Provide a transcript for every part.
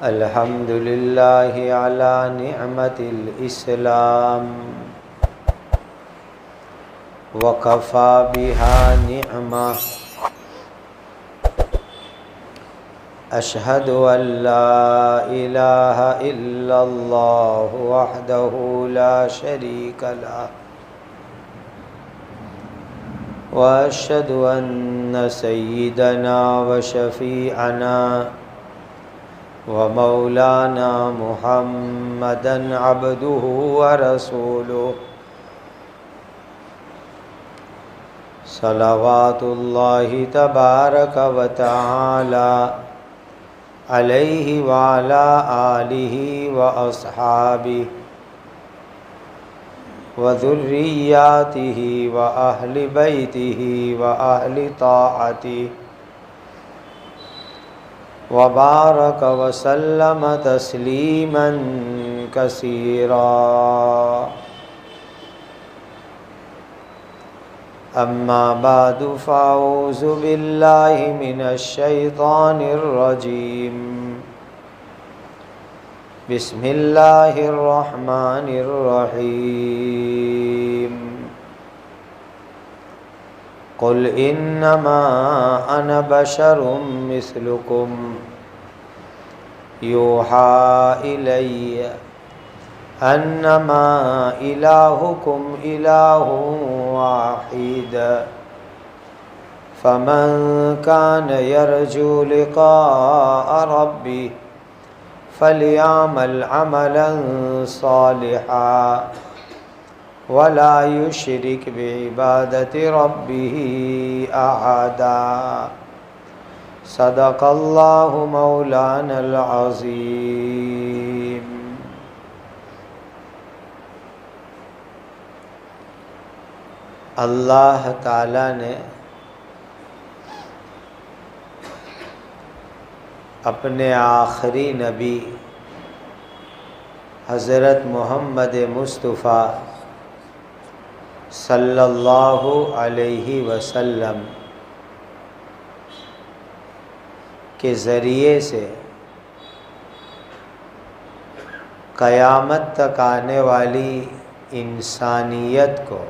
الحمد للہ علی نعمت الاسلام وکفی بہا نعمہ اشہد ان لا الہ الا اللہ وحدہ لا شریک لہ واشہد ان سیدنا وشفیعنا ومولانا محمدا عبدہ ورسولہ صلوات اللہ تبارک و تعالی علیہ وعلی آلہ واصحابہ وذریاتہ واہل بیتہ واہل طاعتہ وبارک وسلم تسلیما کثیرا اما بعد فاعوذ باللہ من الشیطان الرجیم بسم اللہ الرحمن الرحیم قل انما انا بشر مثلکم یوحی الی انما الہکم الہ واحد فمن کان یرجو لقاء ربہ فلیعمل عملا صالحا ولا یشرک بعبادۃ ربہ احدا صدق اللہ مولانا العظیم۔ اللہ تعالیٰ نے اپنے آخری نبی حضرت محمد مصطفیٰ صلی اللہ علیہ وسلم کے ذریعے سے قیامت تک آنے والی انسانیت کو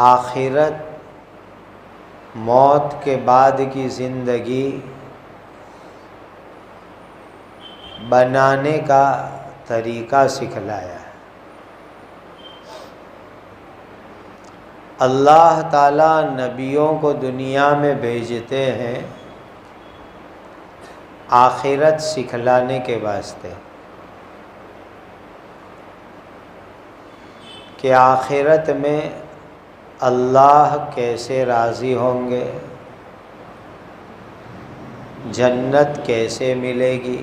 آخرت موت کے بعد کی زندگی بنانے کا طریقہ سکھلایا ہے۔ اللہ تعالیٰ نبیوں کو دنیا میں بھیجتے ہیں آخرت سکھلانے کے واسطے کہ آخرت میں اللہ کیسے راضی ہوں گے، جنت کیسے ملے گی،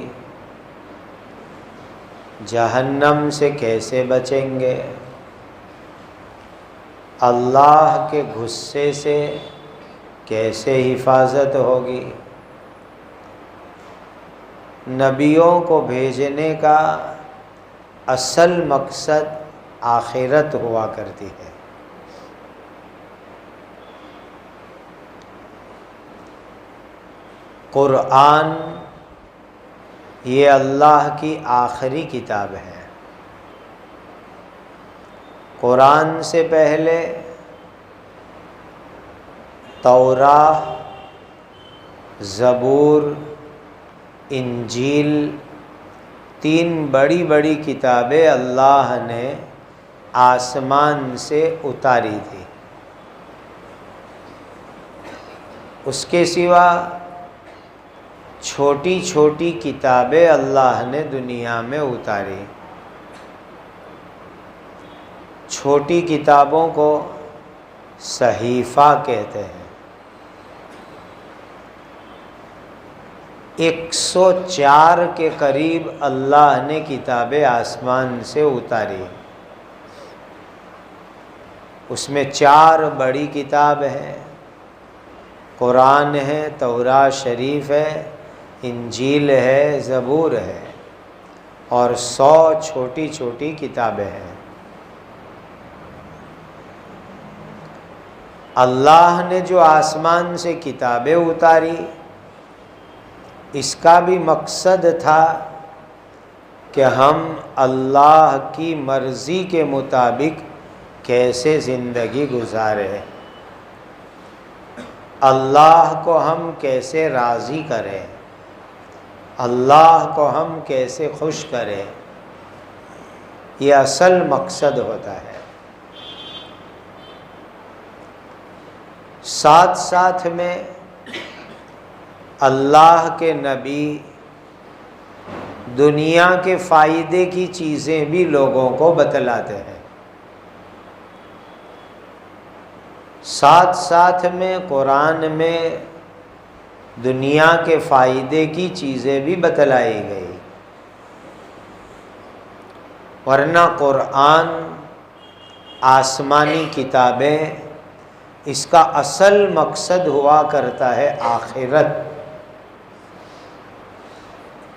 جہنم سے کیسے بچیں گے، اللہ کے غصے سے کیسے حفاظت ہوگی۔ نبیوں کو بھیجنے کا اصل مقصد آخرت ہوا کرتی ہے۔ قرآن یہ اللہ کی آخری کتاب ہے۔ قرآن سے پہلے توراہ، زبور، انجیل، تین بڑی بڑی کتابیں اللہ نے آسمان سے اتاری تھی۔ اس کے سوا چھوٹی چھوٹی کتابیں اللہ نے دنیا میں اتاری۔ چھوٹی کتابوں کو صحیفہ کہتے ہیں۔ 104 کے قریب اللہ نے کتابیں آسمان سے اتاری۔ اس میں 4 بڑی کتاب ہیں، قرآن ہے، توراہ شریف ہے، انجیل ہے، زبور ہے، اور 100 چھوٹی چھوٹی کتابیں ہیں۔ اللہ نے جو آسمان سے کتابیں اتاری اس کا بھی مقصد تھا کہ ہم اللہ کی مرضی کے مطابق کیسے زندگی گزاریں، اللہ کو ہم کیسے راضی کریں، اللہ کو ہم کیسے خوش کریں، یہ اصل مقصد ہوتا ہے۔ ساتھ ساتھ میں اللہ کے نبی دنیا کے فائدے کی چیزیں بھی لوگوں کو بتلاتے ہیں، ساتھ ساتھ میں قرآن میں دنیا کے فائدے کی چیزیں بھی بتلائی گئی، ورنہ قرآن آسمانی کتابیں اس کا اصل مقصد ہوا کرتا ہے آخرت۔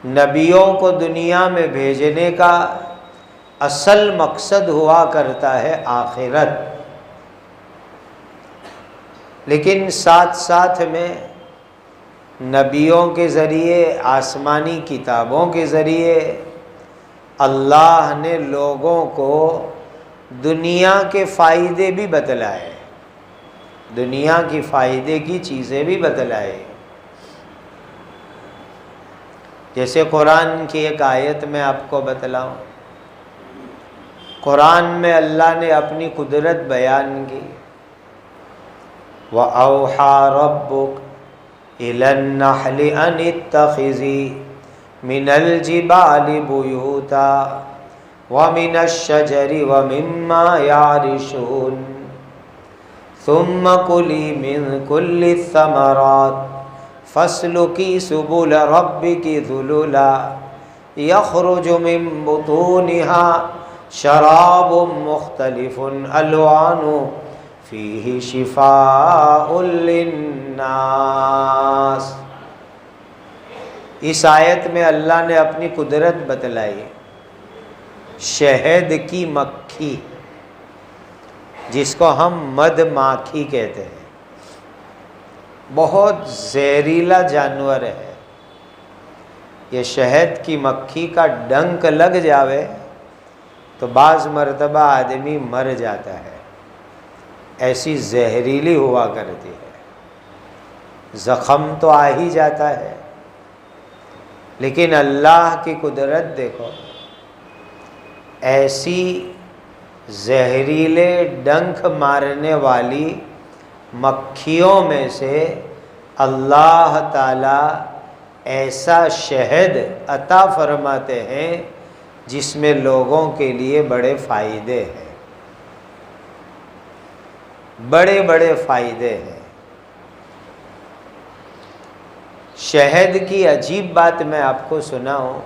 نبیوں کو دنیا میں بھیجنے کا اصل مقصد ہوا کرتا ہے آخرت، لیکن ساتھ ساتھ میں نبیوں کے ذریعے آسمانی کتابوں کے ذریعے اللہ نے لوگوں کو دنیا کے فائدے بھی بتلائے، دنیا کی فائدے کی چیزیں بھی بتلائے۔ جیسے قرآن کی ایک آیت میں آپ کو بتلاؤں، قرآن میں اللہ نے اپنی قدرت بیان کی، وَأَوْحَى رَبُّكَ إِلَى النَّحْلِ أَنِ اتَّخِذِي مِنَ الْجِبَالِ بُيُوتًا وَمِنَ الشَّجَرِ وَمِمَّا يَعْرِشُونَ ثم كلي من كل الثمرات فاسلكي سبل ربك ذللا يخرج من بطونها شراب مختلف ألوانه فيه شفاء للناس۔ اس آیت میں اللہ نے اپنی قدرت بتلائی۔ شہد کی مکھی جس کو ہم مد ماکھی کہتے ہیں، بہت زہریلا جانور ہے۔ یہ شہد کی مکھی کا ڈنک لگ جاوے تو بعض مرتبہ آدمی مر جاتا ہے، ایسی زہریلی ہوا کرتی ہے، زخم تو آ ہی جاتا ہے، لیکن اللہ کی قدرت دیکھو، ایسی زہریلے ڈنک مارنے والی مکھیوں میں سے اللہ تعالی ایسا شہد عطا فرماتے ہیں جس میں لوگوں کے لیے بڑے فائدے ہیں، بڑے بڑے فائدے ہیں۔ شہد کی عجیب بات میں آپ کو سناؤں،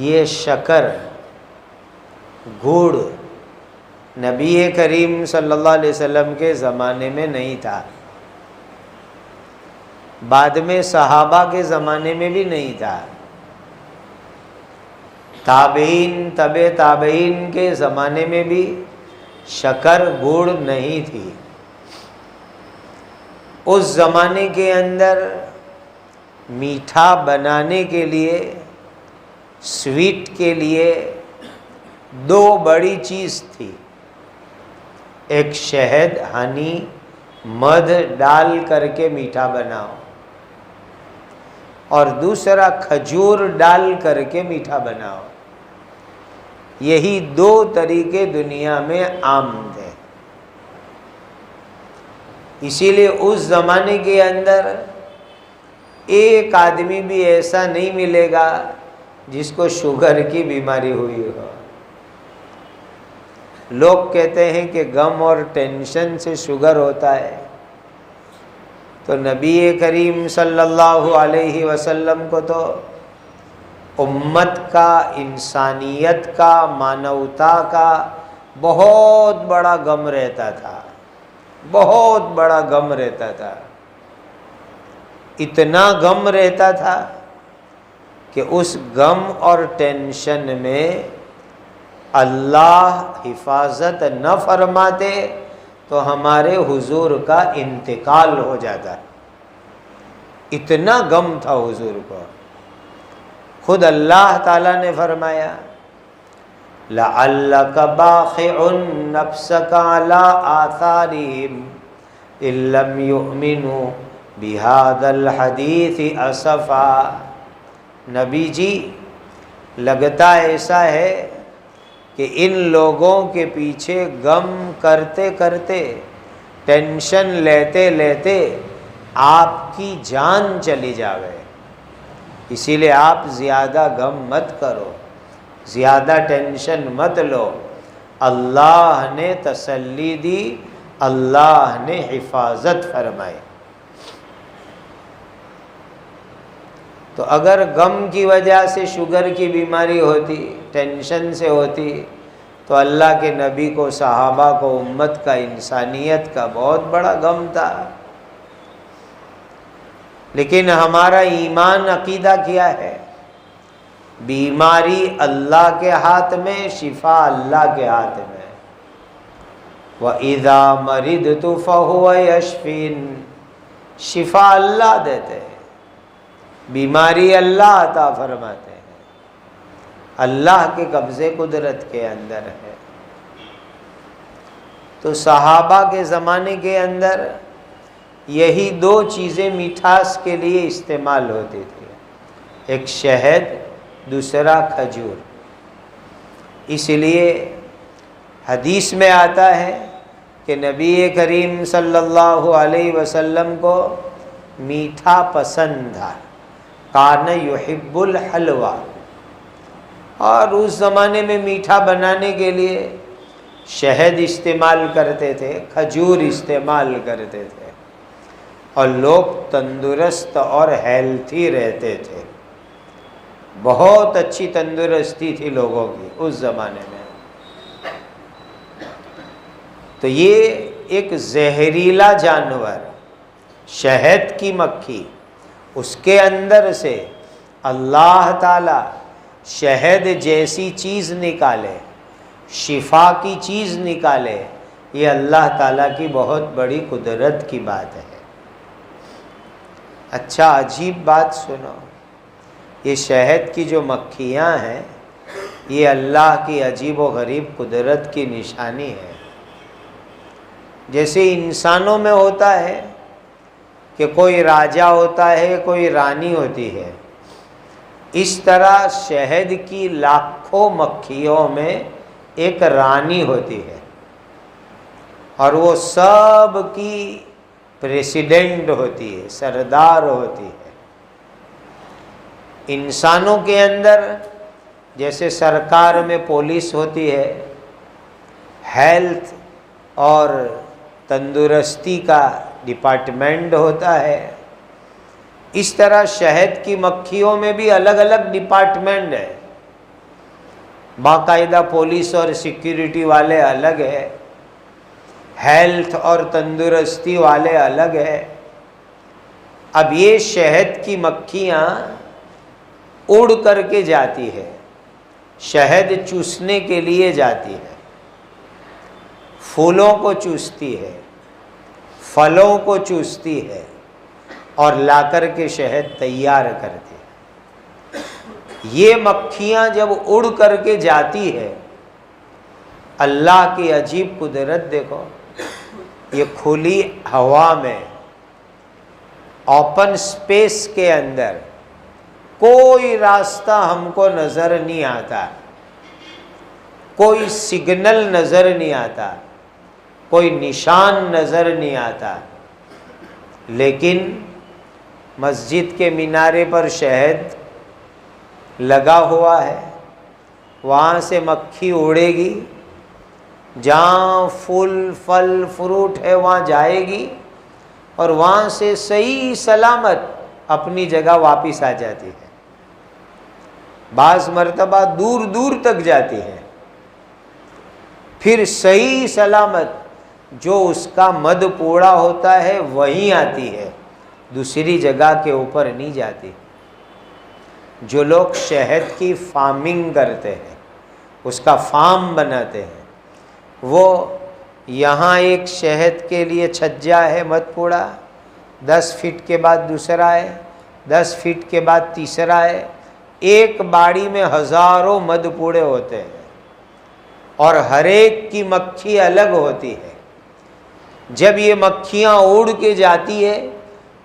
یہ شکر، گڑ نبی کریم صلی اللہ علیہ وسلم کے زمانے میں نہیں تھا، بعد میں صحابہ کے زمانے میں بھی نہیں تھا، تابعین تبع تابعین کے زمانے میں بھی شکر گڑ نہیں تھی۔ اس زمانے کے اندر میٹھا بنانے کے لیے، سویٹ کے لیے دو بڑی چیز تھی، ایک شہد ہنی مدھ ڈال کر کے میٹھا بناؤ، اور دوسرا کھجور ڈال کر کے میٹھا بناؤ۔ یہی دو طریقے دنیا میں عام تھے، اسی لیے اس زمانے کے اندر ایک آدمی بھی ایسا نہیں ملے گا جس کو شوگر کی بیماری ہوئی ہو۔ لوگ کہتے ہیں کہ غم اور ٹینشن سے شوگر ہوتا ہے، تو نبی کریم صلی اللہ علیہ وسلم کو تو امت کا، انسانیت کا، مانوتا کا بہت بڑا غم رہتا تھا، بہت بڑا غم رہتا تھا، اتنا غم رہتا تھا کہ اس غم اور ٹینشن میں اللہ حفاظت نہ فرماتے تو ہمارے حضور کا انتقال ہو جاتا ہے. اتنا غم تھا حضور کو. خود اللہ تعالیٰ نے فرمایا لَعَلَّكَ بَاخِعٌ نَفْسَكَ عَلَىٰ آثَارِهِمْ إِن لَّمْ يُؤْمِنُوا بِهَٰذَا الْحَدِيثِ أَسَفًا. نبی جی لگتا ایسا ہے کہ ان لوگوں کے پیچھے غم کرتے کرتے، ٹینشن لیتے لیتے آپ کی جان چلی جاوے. اسی لیے آپ زیادہ غم مت کرو، زیادہ ٹینشن مت لو. اللہ نے تسلی دی، اللہ نے حفاظت فرمائی. تو اگر غم کی وجہ سے شوگر کی بیماری ہوتی، ٹینشن سے ہوتی، تو اللہ کے نبی کو، صحابہ کو، امت کا، انسانیت کا بہت بڑا غم تھا. لیکن ہمارا ایمان عقیدہ کیا ہے؟ بیماری اللہ کے ہاتھ میں، شفا اللہ کے ہاتھ میں. وَإِذَا مَرِضْتُ فَهُوَ يَشْفِينِ. شفا اللہ دیتے ہیں، بیماری اللہ عطا فرماتے ہیں. اللہ کے قبضے قدرت کے اندر ہے. تو صحابہ کے زمانے کے اندر یہی دو چیزیں مٹھاس کے لیے استعمال ہوتی تھی، ایک شہد، دوسرا کھجور. اس لیے حدیث میں آتا ہے کہ نبی کریم صلی اللہ علیہ وسلم کو میٹھا پسند تھا. کان یحب الحلوہ. اور اس زمانے میں میٹھا بنانے کے لیے شہد استعمال کرتے تھے، کھجور استعمال کرتے تھے، اور لوگ تندرست اور ہیلتھی رہتے تھے. بہت اچھی تندرستی تھی لوگوں کی اس زمانے میں. تو یہ ایک زہریلا جانور، شہد کی مکھی، اس کے اندر سے اللہ تعالی شہد جیسی چیز نکالے، شفا کی چیز نکالے، یہ اللہ تعالیٰ کی بہت بڑی قدرت کی بات ہے. اچھا عجیب بات سنو، یہ شہد کی جو مکھیاں ہیں، یہ اللہ کی عجیب و غریب قدرت کی نشانی ہے. جیسے انسانوں میں ہوتا ہے کہ کوئی راجہ ہوتا ہے، کوئی رانی ہوتی ہے، اس طرح شہد کی لاکھوں مکھیوں میں ایک رانی ہوتی ہے، اور وہ سب کی پریسیڈنٹ ہوتی ہے، سردار ہوتی ہے. انسانوں کے اندر جیسے سرکار میں پولیس ہوتی ہے، ہیلتھ اور تندرستی کا ڈپارٹمنٹ ہوتا ہے، اس طرح شہد کی مکھیوں میں بھی الگ الگ ڈپارٹمنٹ ہے. باقاعدہ پولیس اور سیکیورٹی والے الگ ہے، ہیلتھ اور تندرستی والے الگ ہے. اب یہ شہد کی مکھیاں اڑ کر کے جاتی ہے، شہد چوسنے کے لیے جاتی ہے، پھولوں کو چوستی ہے، پھلوں کو چوستی ہے، اور لا کر کے شہد تیار کرتی ہے. یہ مکھیاں جب اڑ کر کے جاتی ہے، اللہ کی عجیب قدرت دیکھو. یہ کھلی ہوا میں، اوپن سپیس کے اندر کوئی راستہ ہم کو نظر نہیں آتا، کوئی سگنل نظر نہیں آتا، کوئی نشان نظر نہیں آتا، لیکن مسجد کے مینارے پر شہد لگا ہوا ہے. وہاں سے مکھی اڑے گی، جہاں پھول پھل فروٹ ہے وہاں جائے گی، اور وہاں سے صحیح سلامت اپنی جگہ واپس آ جاتی ہے. بعض مرتبہ دور دور تک جاتی ہے، پھر صحیح سلامت جو اس کا مد پوڑا ہوتا ہے وہیں آتی ہے، دوسری جگہ کے اوپر نہیں جاتی. جو لوگ شہد کی فارمنگ کرتے ہیں، اس کا فارم بناتے ہیں، وہ یہاں ایک شہد کے لیے چھجا ہے مد پوڑا، 10 فٹ کے بعد دوسرا ہے، 10 فٹ کے بعد تیسرا ہے، ایک باڑی میں ہزاروں مد پوڑے ہوتے ہیں اور ہر ایک کی مکھی الگ ہوتی ہے۔ جب یہ مکھیاں اڑ کے جاتی ہے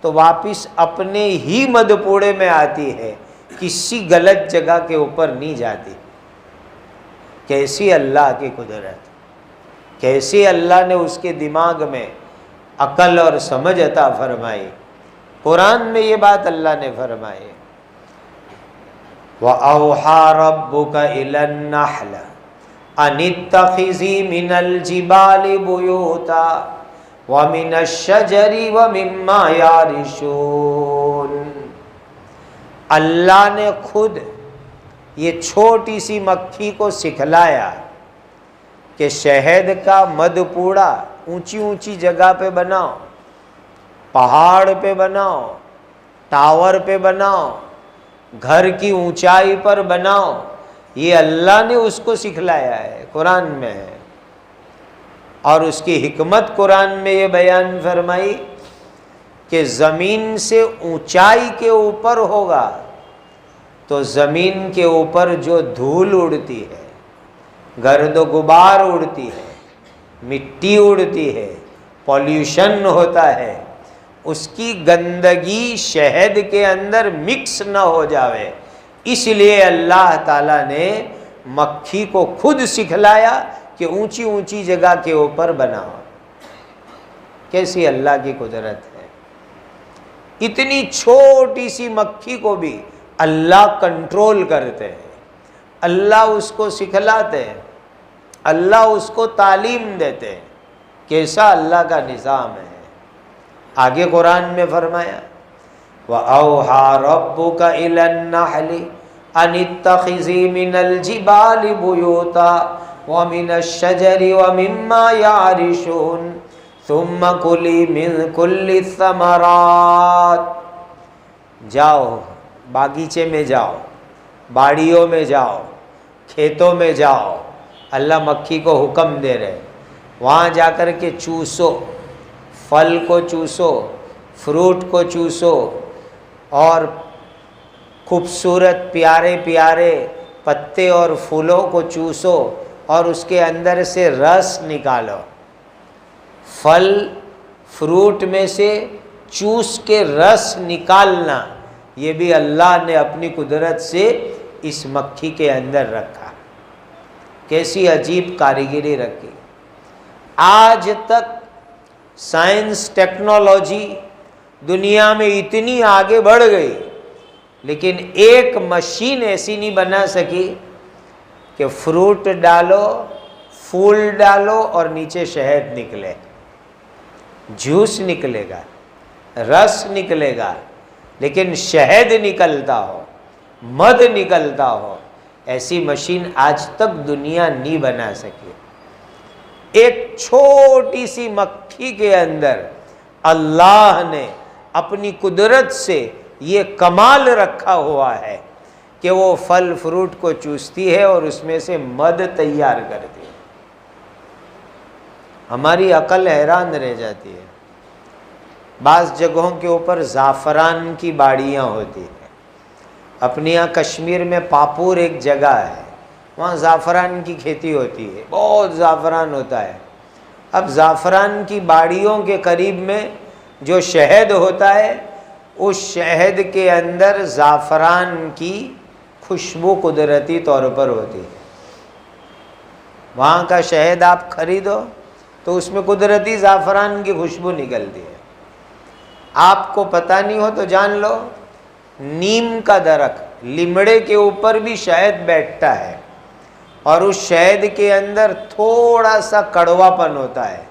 تو واپس اپنے ہی مد پوڑے میں آتی ہے، کسی غلط جگہ کے اوپر نہیں جاتی۔ کیسی اللہ کی قدرت، کیسی اللہ نے اس کے دماغ میں عقل اور سمجھ عطا فرمائی۔ قرآن میں یہ بات اللہ نے فرمائی، وَأَوْحَى رَبُّكَ إِلَى النَّحْلِ أَنِ اتَّخِذِي مِنَ الْجِبَالِ بُيُوتًا وَمِنَ الشَّجَرِ وَمِمَّا يَعْرِشُونَ۔ اللہ نے خود یہ چھوٹی سی مکھی کو سکھلایا کہ شہد کا مد پوڑا اونچی اونچی جگہ پہ بناؤ، پہاڑ پہ بناؤ، ٹاور پہ بناؤ، گھر کی اونچائی پر بناؤ، یہ اللہ نے اس کو سکھلایا ہے، قرآن میں ہے۔ اور اس کی حکمت قرآن میں یہ بیان فرمائی کہ زمین سے اونچائی کے اوپر ہوگا تو زمین کے اوپر جو دھول اڑتی ہے، گرد و غبار اڑتی ہے، مٹی اڑتی ہے، پولیوشن ہوتا ہے، اس کی گندگی شہد کے اندر مکس نہ ہو جاوے، اس لیے اللہ تعالیٰ نے مکھی کو خود سکھلایا کہ اونچی اونچی جگہ کے اوپر بناؤ۔ کیسی اللہ کی قدرت ہے، اتنی چھوٹی سی مکھی کو بھی اللہ کنٹرول کرتے ہیں، اللہ اس کو سکھلاتے ہیں، اللہ اس کو تعلیم دیتے ہیں۔ کیسا اللہ کا نظام ہے۔ آگے قرآن میں فرمایا وَأَوْحَى رَبُّكَ إِلَى النَّحْلِ أَنِ اتَّخِذِي مِنَ الْجِبَالِ بُيُوتًا وَمِنَ الشَّجَرِ وَمِمَّا يَعْرِشُونَ ثُمَّ كُلِي مِن كُلِّ الثَّمَرَاتِ۔ جاؤ باغیچے میں جاؤ، باڑیوں میں جاؤ، کھیتوں میں جاؤ، اللہ مکھی کو حکم دے رہے، وہاں جا کر کے چوسو، پھل کو چوسو، فروٹ کو چوسو، اور خوبصورت پیارے پیارے پتے اور پھولوں کو چوسو اور اس کے اندر سے رس نکالو۔ پھل فروٹ میں سے چوس کے رس نکالنا، یہ بھی اللہ نے اپنی قدرت سے اس مکھی کے اندر رکھا۔ کیسی عجیب کاریگری رکھی۔ آج تک سائنس ٹیکنالوجی دنیا میں اتنی آگے بڑھ گئی، لیکن ایک مشین ایسی نہیں بنا سکی کہ فروٹ ڈالو، پھول ڈالو اور نیچے شہد نکلے، جوس نکلے گا، رس نکلے گا، لیکن شہد نکلتا ہو، مد نکلتا ہو، ایسی مشین آج تک دنیا نہیں بنا سکی۔ ایک چھوٹی سی مکھی کے اندر اللہ نے اپنی قدرت سے یہ کمال رکھا ہوا ہے کہ وہ پھل فروٹ کو چوستی ہے اور اس میں سے مد تیار کرتی ہے۔ ہماری عقل حیران رہ جاتی ہے۔ بعض جگہوں کے اوپر زعفران کی باڑیاں ہوتی ہیں۔ اپنے یہاں کشمیر میں پاپور ایک جگہ ہے، وہاں زعفران کی کھیتی ہوتی ہے، بہت زعفران ہوتا ہے۔ اب زعفران کی باڑیوں کے قریب میں جو شہد ہوتا ہے، اس شہد کے اندر زعفران کی خوشبو قدرتی طور پر ہوتی ہے۔ وہاں کا شہد آپ خریدو تو اس میں قدرتی زعفران کی خوشبو نکلتی ہے۔ آپ کو پتہ نہیں ہو تو جان لو، نیم کا درخت، لیمڑے کے اوپر بھی شہد بیٹھتا ہے، اور اس شہد کے اندر تھوڑا سا کڑوا پن ہوتا ہے،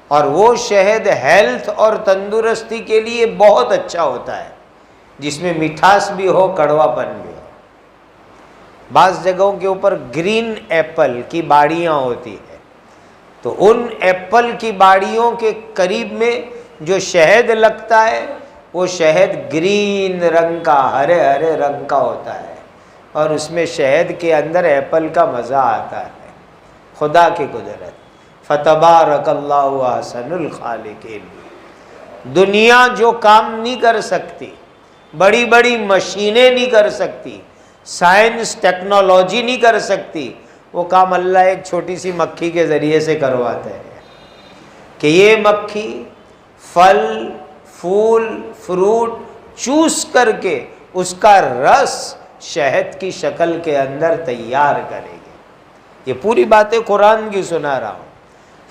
اور وہ شہد ہیلتھ اور تندرستی کے لیے بہت اچھا ہوتا ہے، جس میں مٹھاس بھی ہو، کڑوا پن بھی ہو۔ بعض جگہوں کے اوپر گرین ایپل کی باڑیاں ہوتی ہے، تو ان ایپل کی باڑیوں کے قریب میں جو شہد لگتا ہے، وہ شہد گرین رنگ کا، ہرے ہرے رنگ کا ہوتا ہے، اور اس میں شہد کے اندر ایپل کا مزہ آتا ہے۔ خدا کی قدرت۔ فتبارک اللہ احسن الخالقین۔ دنیا جو کام نہیں کر سکتی، بڑی بڑی مشینیں نہیں کر سکتی، سائنس ٹیکنالوجی نہیں کر سکتی، وہ کام اللہ ایک چھوٹی سی مکھی کے ذریعے سے کرواتے ہیں کہ یہ مکھی پھل پھول فروٹ چوس کر کے اس کا رس شہد کی شکل کے اندر تیار کرے گی۔ یہ پوری باتیں قرآن کی سنا رہا ہوں۔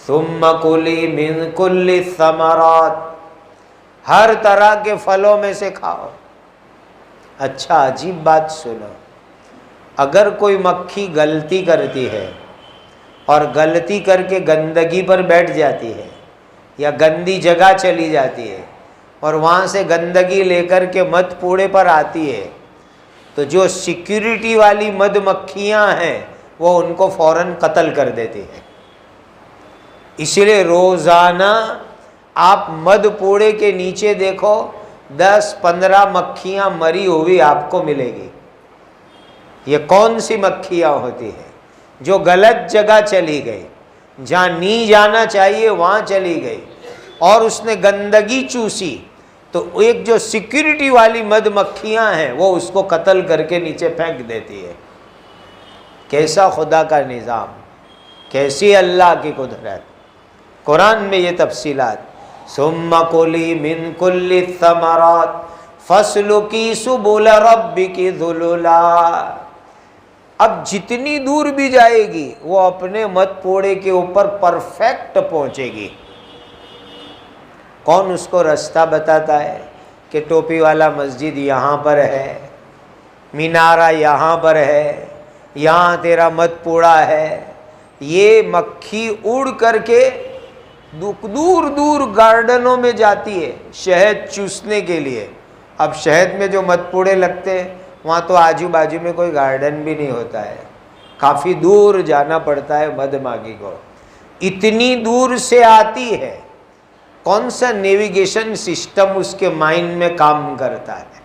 ثم کلی من کل الثمرات، ہر طرح کے پھلوں میں سے کھاؤ۔ اچھا عجیب بات سنو، اگر کوئی مکھی غلطی کرتی ہے اور غلطی کر کے گندگی پر بیٹھ جاتی ہے یا گندی جگہ چلی جاتی ہے اور وہاں سے گندگی لے کر کے مد پوڑے پر آتی ہے، تو جو سیکیورٹی والی مد مکھیاں ہیں وہ ان کو فوراً قتل کر دیتی ہیں۔ اسی لیے روزانہ آپ مد پوڑے کے نیچے دیکھو 10-15 مکھیاں مری ہوئی آپ کو ملے گی۔ یہ کون سی مکھیاں ہوتی ہیں؟ جو غلط جگہ چلی گئی، جہاں نہیں جانا چاہیے وہاں چلی گئی اور اس نے گندگی چوسی، تو ایک جو سیکیورٹی والی مد مکھیاں ہیں وہ اس کو قتل کر کے نیچے پھینک دیتی ہے۔ کیسا خدا کا نظام، کیسی اللہ کی قدرت۔ قرآن میں یہ تفصیلات۔ ثم کلی من کل الثمرات فاسلکی سبل ربک ذللا، اب جتنی دور بھی جائے گی وہ اپنے مت پوڑے کے اوپر پرفیکٹ پہنچے گی۔ کون اس کو راستہ بتاتا ہے کہ ٹوپی والا مسجد یہاں پر ہے، مینارہ یہاں پر ہے، یہاں تیرا مت پوڑا ہے؟ یہ مکھی اڑ کر کے دور دور گارڈنوں میں جاتی ہے شہد چوسنے کے لیے۔ اب شہد میں جو مت پوڑے لگتے ہیں وہاں تو آجو بازو میں کوئی گارڈن بھی نہیں ہوتا ہے، کافی دور جانا پڑتا ہے مد ماگی کو۔ اتنی دور سے آتی ہے، کون سا نیویگیشن سسٹم اس کے مائنڈ میں کام کرتا ہے؟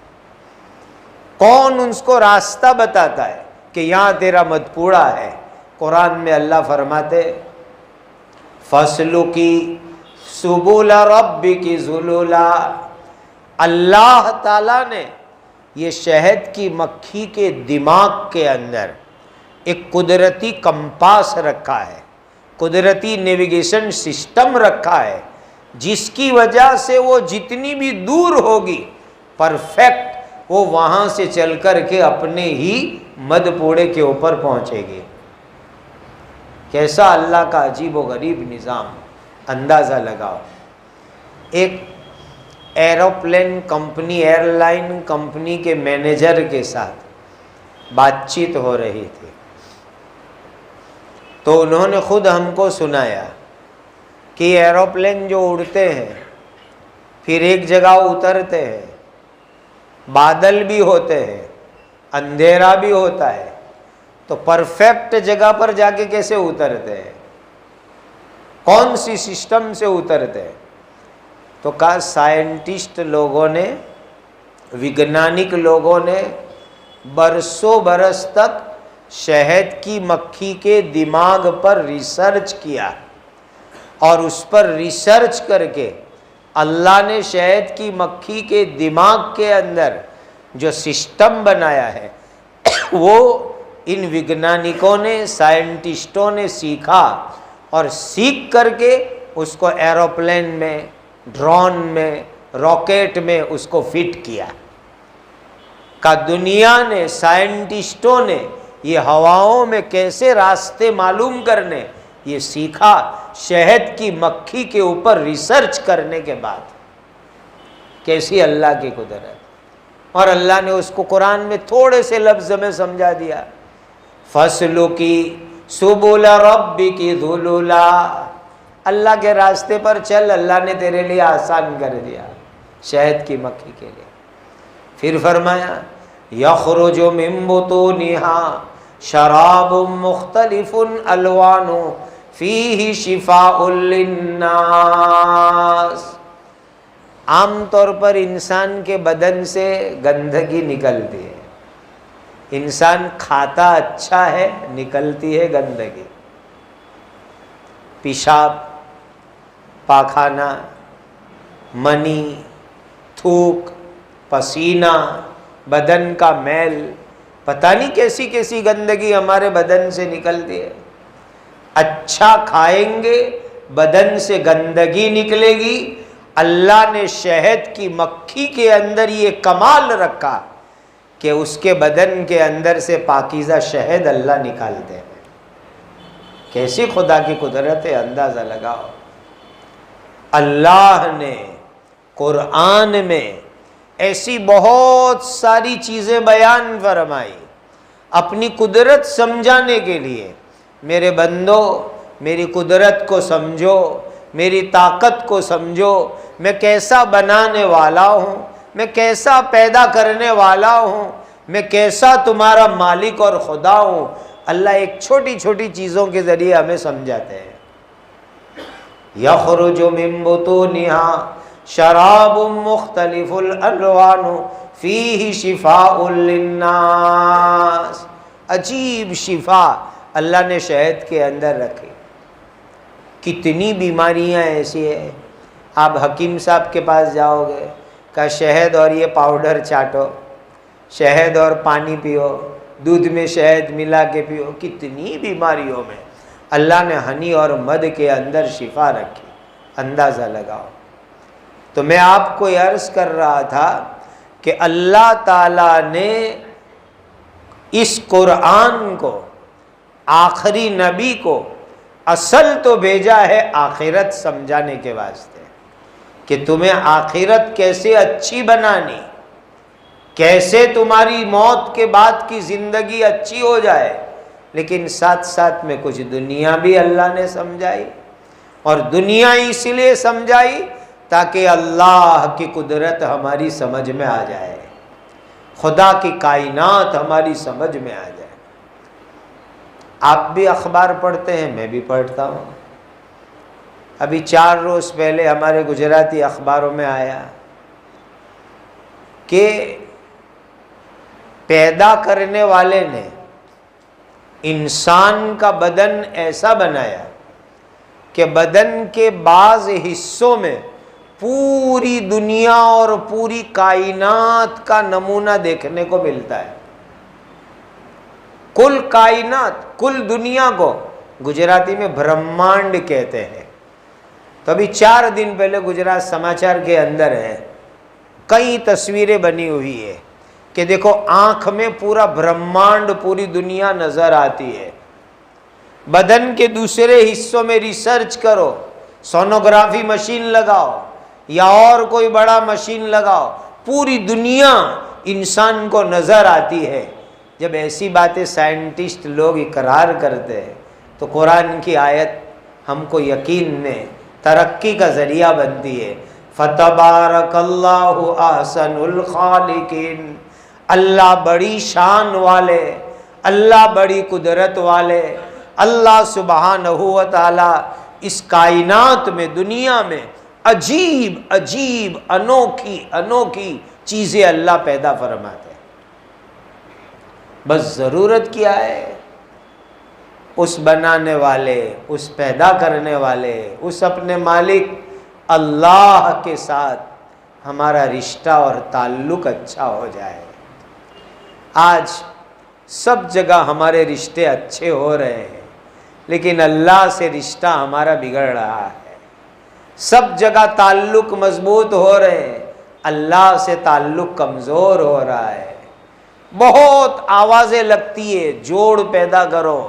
کون اس کو راستہ بتاتا ہے کہ یہاں تیرا مد پوڑا ہے؟ قرآن میں اللہ فرماتے فَاسْلُكِي سُبُلَ رَبِّكِ ذُلُلًا، اللہ تعالیٰ نے یہ شہد کی مکھی کے دماغ کے اندر ایک قدرتی کمپاس رکھا ہے، قدرتی نیویگیشن سسٹم رکھا ہے، جس کی وجہ سے وہ جتنی بھی دور ہوگی پرفیکٹ وہ وہاں سے چل کر کے اپنے ہی مد پوڑے کے اوپر پہنچے گی۔ کیسا اللہ کا عجیب و غریب نظام، اندازہ لگاؤ۔ ایک aeroplane company, airline company کے مینیجر کے ساتھ بات چیت ہو رہی تھی، تو انہوں نے خود ہم کو سنایا کہ ایروپلین جو اڑتے ہیں پھر ایک جگہ اترتے ہیں، بادل بھی ہوتے ہیں، اندھیرا بھی ہوتا ہے، تو پرفیکٹ جگہ پر جا کے کیسے اترتے ہیں؟ کون سی سسٹم سے اترتے ہیں؟ تو کہا سائنٹسٹ لوگوں نے، وگنانک لوگوں نے برسوں برس تک شہد کی مکھی کے دماغ پر ریسرچ کیا، اور اس پر ریسرچ کر کے اللہ نے شہد کی مکھی کے دماغ کے اندر جو سسٹم بنایا ہے وہ ان وگنانکوں نے، سائنٹسٹوں نے سیکھا، اور سیکھ کر کے اس کو ایروپلین میں، ڈرون میں، راکٹ میں اس کو فٹ کیا۔ کہ دنیا نے، سائنٹسٹوں نے یہ ہواؤں میں کیسے راستے معلوم کرنے، یہ سیکھا شہد کی مکھی کے اوپر ریسرچ کرنے کے بعد۔ کیسی اللہ کی قدرت! اور اللہ نے اس کو قرآن میں تھوڑے سے لفظ میں سمجھا دیا، فَاسْلُكِي سُبُلَ رَبِّكِ ذُلُلًا، اللہ کے راستے پر چل، اللہ نے تیرے لیے آسان کر دیا شہد کی مکھی کے لیے۔ پھر فرمایا يَخْرُجُ مِن بُطُونِهَا شَرَابٌ مُخْتَلِفٌ أَلْوَانُهُ فِيهِ شِفَاءٌ لِلنَّاسِ، عام طور پر انسان کے بدن سے گندگی نکلتی ہے، انسان کھاتا اچھا ہے، نکلتی ہے گندگی۔ پیشاب، پاخانہ، منی، تھوک، پسینہ، بدن کا میل، پتہ نہیں کیسی کیسی گندگی ہمارے بدن سے نکلتی ہے۔ اچھا کھائیں گے بدن سے گندگی نکلے گی۔ اللہ نے شہد کی مکھی کے اندر یہ کمال رکھا کہ اس کے بدن کے اندر سے پاکیزہ شہد اللہ نکالتے ہیں۔ کیسی خدا کی قدرت ہے، اندازہ لگاؤ۔ اللہ نے قرآن میں ایسی بہت ساری چیزیں بیان فرمائی اپنی قدرت سمجھانے کے لیے۔ میرے بندو، میری قدرت کو سمجھو، میری طاقت کو سمجھو، میں کیسا بنانے والا ہوں، میں کیسا پیدا کرنے والا ہوں، میں کیسا تمہارا مالک اور خدا ہوں۔ اللہ ایک چھوٹی چھوٹی چیزوں کے ذریعے ہمیں سمجھاتے ہیں۔ یخرج من بطونها شراب مختلف الالوان فیہ شفاء للناس۔ عجیب شفا اللہ نے شہد کے اندر رکھی۔ کتنی بیماریاں ایسی ہیں، آپ حکیم صاحب کے پاس جاؤ گے، کہ شہد اور یہ پاؤڈر چاٹو، شہد اور پانی پیو، دودھ میں شہد ملا کے پیو۔ کتنی بیماریوں میں اللہ نے ہنی اور مد کے اندر شفا رکھی، اندازہ لگاؤ۔ تو میں آپ کو عرض کر رہا تھا کہ اللہ تعالیٰ نے اس قرآن کو، آخری نبی کو، اصل تو بھیجا ہے آخرت سمجھانے کے واسطے، کہ تمہیں آخرت کیسے اچھی بنانی، کیسے تمہاری موت کے بعد کی زندگی اچھی ہو جائے۔ لیکن ساتھ ساتھ میں کچھ دنیا بھی اللہ نے سمجھائی، اور دنیا اس لیے سمجھائی تاکہ اللہ کی قدرت ہماری سمجھ میں آ جائے، خدا کی کائنات ہماری سمجھ میں آ جائے۔ آپ بھی اخبار پڑھتے ہیں، میں بھی پڑھتا ہوں۔ ابھی 4 روز پہلے ہمارے گجراتی اخباروں میں آیا کہ پیدا کرنے والے نے انسان کا بدن ایسا بنایا کہ بدن کے بعض حصوں میں پوری دنیا اور پوری کائنات کا نمونہ دیکھنے کو ملتا ہے۔ کل کائنات، کل دنیا کو گجراتی میں برہمانڈ کہتے ہیں۔ تو ابھی 4 دن پہلے گجرات سماچار کے اندر ہے، کئی تصویریں بنی ہوئی ہے کہ دیکھو آنکھ میں پورا برہمانڈ، پوری دنیا نظر آتی ہے۔ بدن کے دوسرے حصوں میں ریسرچ کرو، سونوگرافی مشین لگاؤ یا اور کوئی بڑا مشین لگاؤ، پوری دنیا انسان کو نظر آتی ہے۔ جب ایسی باتیں سائنٹسٹ لوگ اقرار کرتے ہیں تو قرآن کی آیت ہم کو یقین میں ترقی کا ذریعہ بنتی ہے۔ فَتَبَارَكَ اللَّهُ أَحْسَنُ الْخَالِقِينَ۔ اللہ بڑی شان والے، اللہ بڑی قدرت والے، اللہ سبحانہ و تعالی اس کائنات میں، دنیا میں عجیب عجیب انوکھی انوکھی چیزیں اللہ پیدا فرماتے ہیں۔ بس ضرورت کیا ہے؟ اس بنانے والے، اس پیدا کرنے والے، اس اپنے مالک اللہ کے ساتھ ہمارا رشتہ اور تعلق اچھا ہو جائے۔ آج سب جگہ ہمارے رشتے اچھے ہو رہے ہیں، لیکن اللہ سے رشتہ ہمارا بگڑ رہا ہے۔ سب جگہ تعلق مضبوط ہو رہے ہیں، اللہ سے تعلق کمزور ہو رہا ہے۔ بہت آوازیں لگتی ہے، جوڑ پیدا کرو،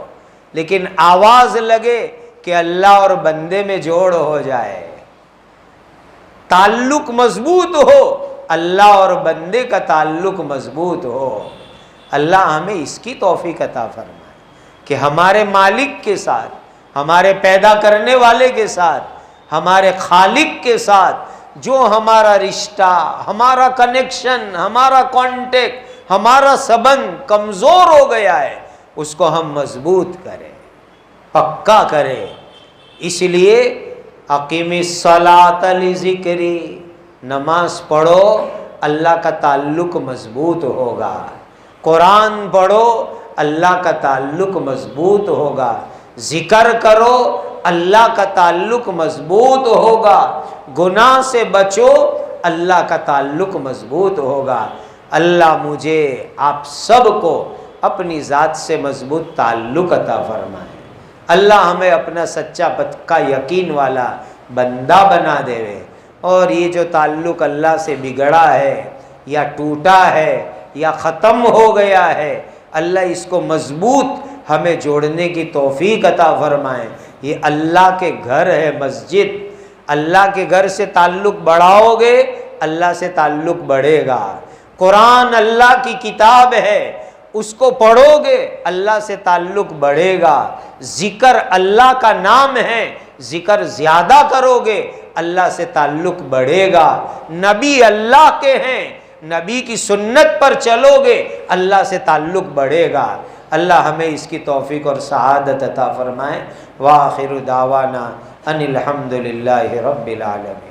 لیکن آواز لگے کہ اللہ اور بندے میں جوڑ ہو جائے، تعلق مضبوط ہو، اللہ اور بندے کا تعلق مضبوط ہو۔ اللہ ہمیں اس کی توفیق عطا فرمائے کہ ہمارے مالک کے ساتھ، ہمارے پیدا کرنے والے کے ساتھ، ہمارے خالق کے ساتھ جو ہمارا رشتہ، ہمارا کنیکشن، ہمارا کانٹیکٹ، ہمارا سبند کمزور ہو گیا ہے، اس کو ہم مضبوط کریں، پکا کریں۔ اس لیے اقیم الصلاۃ لذکری، نماز پڑھو، اللہ کا تعلق مضبوط ہوگا۔ قرآن پڑھو، اللہ کا تعلق مضبوط ہوگا۔ ذکر کرو، اللہ کا تعلق مضبوط ہوگا، گناہ سے بچو، اللہ کا تعلق مضبوط ہوگا۔ اللہ مجھے آپ سب کو اپنی ذات سے مضبوط تعلق عطا فرمائے۔ اللہ ہمیں اپنا سچا پکا یقین والا بندہ بنا دے، اور یہ جو تعلق اللہ سے بگڑا ہے یا ٹوٹا ہے یا ختم ہو گیا ہے، اللہ اس کو مضبوط ہمیں جوڑنے کی توفیق عطا فرمائے۔ یہ اللہ کے گھر ہے، مسجد، اللہ کے گھر سے تعلق بڑھاؤ گے اللہ سے تعلق بڑھے گا۔ قرآن اللہ کی کتاب ہے، اس کو پڑھو گے اللہ سے تعلق بڑھے گا۔ ذکر اللہ کا نام ہے، ذکر زیادہ کرو گے اللہ سے تعلق بڑھے گا۔ نبی اللہ کے ہیں، نبی کی سنت پر چلو گے اللہ سے تعلق بڑھے گا۔ اللہ ہمیں اس کی توفیق اور سعادت عطا فرمائے۔ وآخر دعوانا ان الحمد للہ رب العالمین۔